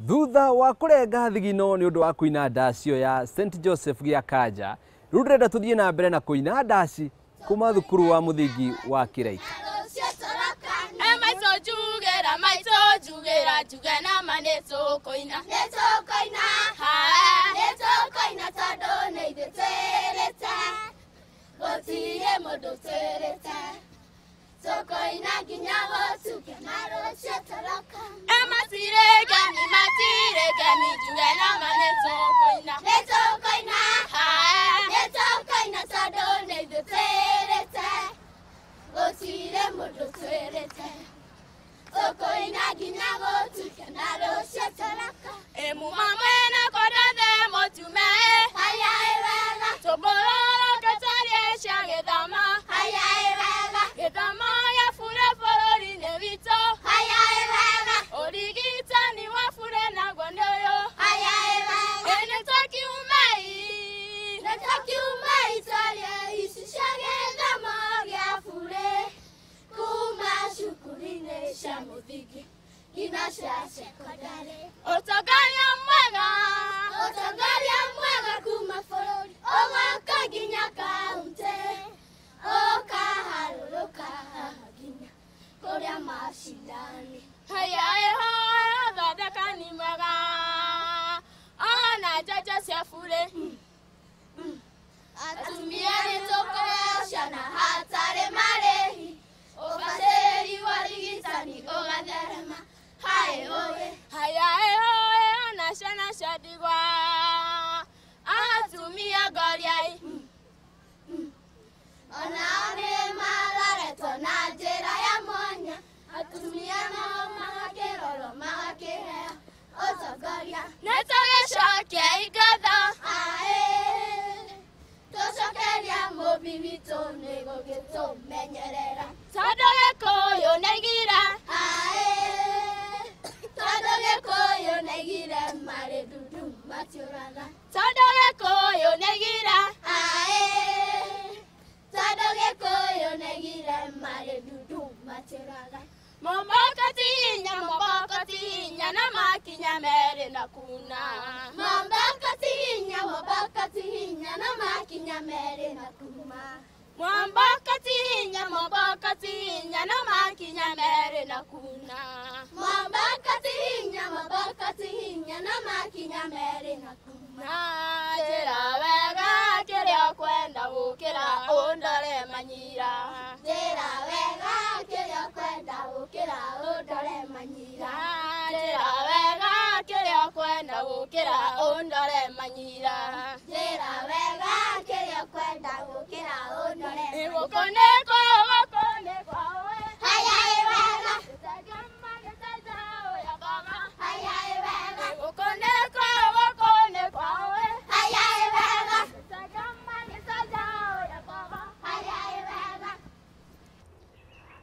Thutha wa kurenga thigino ni undu wa kuina ndacio ya St Joseph gia Kanja, riu ndirenda tuthie na mbere na kuina ndaci kuma thukuru wa muthingi wa Kiraita.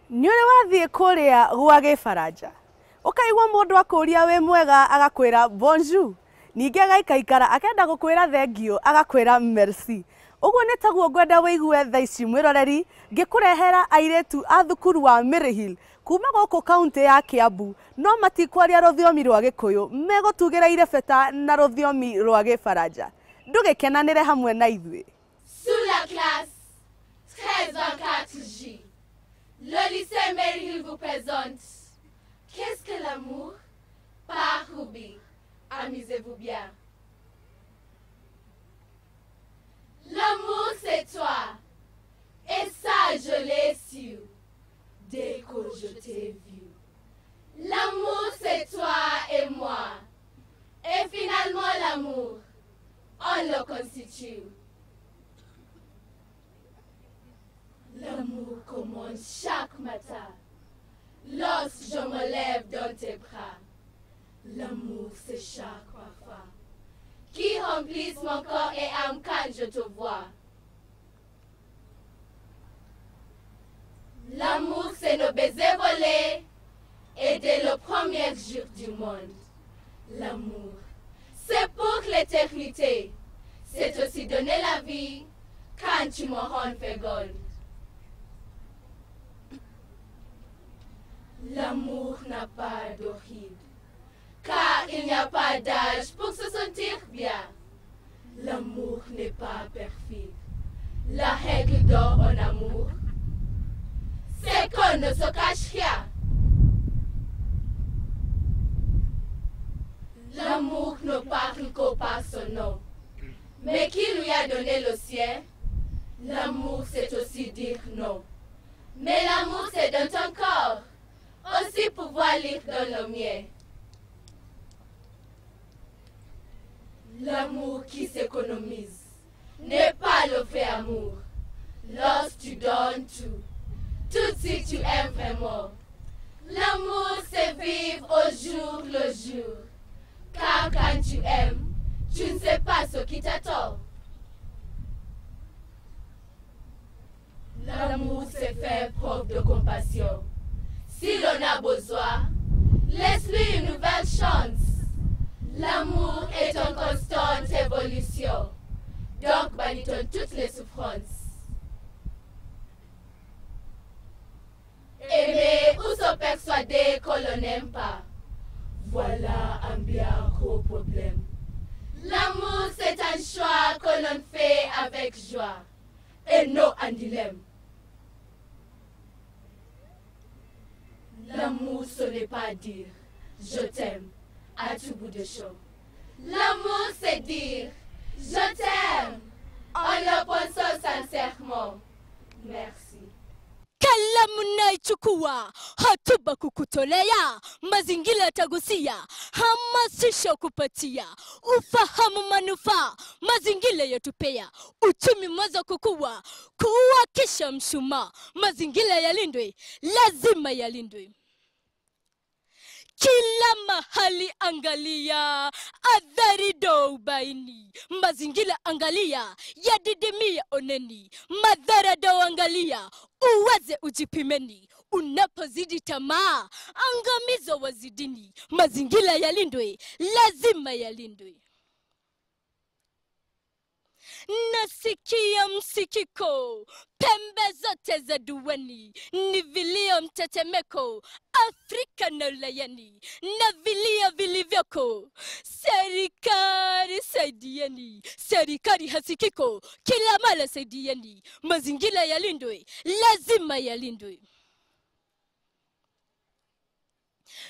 Nyure wathie kuria gwa Gĩbaranja ukaigwa mundu akuria we mwega agakwira bonjour, ningi agaikaikara akenda gukwira thengio agakwira merci. Uguo ni taguo ngwenda wigue thaa ici mwiroreri ngikurehera airetu a thukuru wa Mirrhill kuma guku kaunti ya Kiambu, no matikwaria ruthiomi rwa Gikuyu, megutugira irebeta na ruthiomi rwa Gĩbaranja. Ndugikenanire hamwe na ithui. Sous la classe 13-4J, le lycée Mirrhill vous présente Qu'est-ce que l'amour? Par Ruby. Amusez-vous bien. L'amour c'est toi, et ça je l'ai su dès que je t'ai vu. L'amour c'est toi et moi, et finalement l'amour, on le constitue. L'amour commence chaque matin, lorsque je me lève dans tes bras. L'amour c'est chaque parfum qui remplissent mon corps et âme quand je te vois. L'amour c'est nos baisers volés et dès le premier jour du monde. L'amour c'est pour l'éternité, c'est aussi donner la vie quand tu me rends féconde. L'amour n'a pas d'origine, car il n'y a pas d'âge pour se sentir bien. L'amour n'est pas perfide. La règle d'or en amour, c'est qu'on ne se cache rien. L'amour ne parle qu'au par son nom, mais qui lui a donné le sien? L'amour, c'est aussi dire non. Mais l'amour, c'est dans ton corps, aussi pouvoir lire dans le mien. L'amour qui s'économise n'est pas le vrai amour. Lorsque tu donnes tout de suite tu aimes vraiment. L'amour, c'est vivre au jour le jour. Car quand tu aimes, tu ne sais pas ce qui t'attend. L'amour, c'est faire preuve de compassion. Si l'on a besoin, laisse-lui une nouvelle chance. L'amour est en constante évolution. Donc, bannissons toutes les souffrances. Aimer ou se persuader que l'on n'aime pas, voilà un bien gros problème. L'amour, c'est un choix que l'on fait avec joie et non un dilemme. L'amour, ce n'est pas dire « je t'aime » à tout bout de champ. L'amour, c'est dire « je t'aime » en le pensant sincèrement. Merci. Kalamu naichukua, hotuba kukutolea, mazingira tagusia, hamasisho kupatia, ufahamu manufaa, mazingira yatupea, uchumi mwanzo kukua, kuwakisha mshumaa, mazingira yalindwe, lazima yalindwe. Kila mahali angalia, athari do ubaini, mazingira angalia, yadidimia oneni, madhara do angalia, uweze ujipimeni, unapozidi tamaa, angamizo wazidini, mazingira yalindwe, lazima yalindwe. Nasikia msikiko, pembe zote za duani, ni vilio mtetemeko, Afrika na ulayani, na vilio vilivyoko. Serikali saidieni, serikali hasikiko, kila mara saidieni, mazingira yalindwe, lazima yalindwe.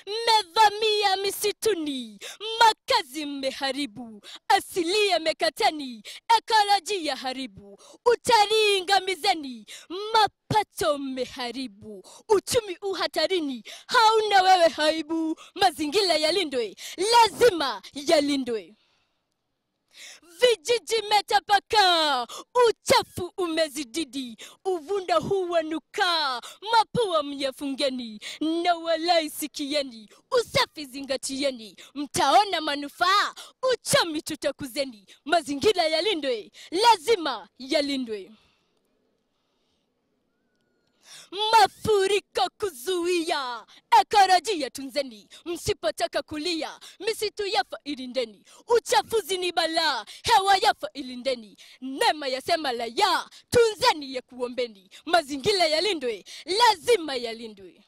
Mevamia misituni, makazi mmeharibu, asilia mekatani, ekolojia haribu, utalii ngamizeni, mapato mmeharibu, uchumi uhatarini, hauna wewe haibu, mazingira yalindwe, lazima yalindwe. Vijiji metapaka, uchafu umezididi, uvunda huwa nuka, mapua myafungeni, na walai sikieni, usafi zingatieni, mtaona manufaa, uchumi tutakuzeni, mazingira yalindwe, lazima yalindwe. Mafuriko kuzuia, ekolojia tunzeni, msipotaka kulia, misitu yafa ilindeni, uchafuzi ni balaa, hewa yafa ilindeni, nema yasema la ya, tunzeni ya kuombeni, mazingira yalindwe, lazima yalindwe.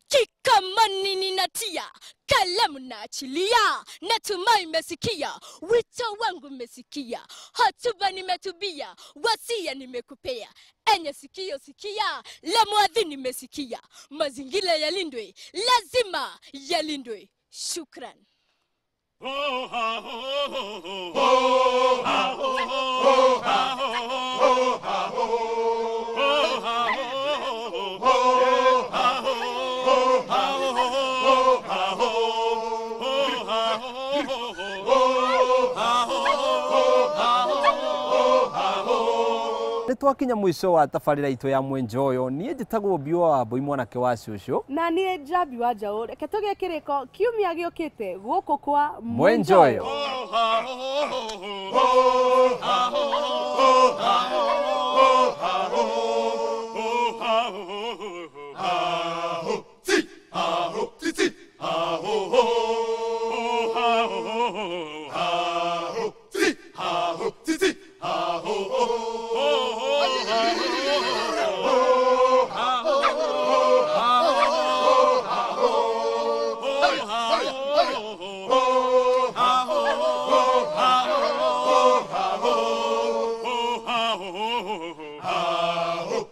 Kikamani ninatia, kalamu naachilia, natumai mesikia, wito wangu mesikia, hotuba nimetubia, wasia nimekupea, enye sikio sikia, la muadhini mesikia, mazingira yalindwe, lazima yalindwe. Shukran. Nitwakinya mwisho wa tafarira itu ya mwenjoyo, nie njitagwo Biwa wa Mbui mwanake wa Cucu, na nie Njabi wa Njaũ. Reke tugie kiriko kiumia giukite guku kwa Mwenjoyo. ha ho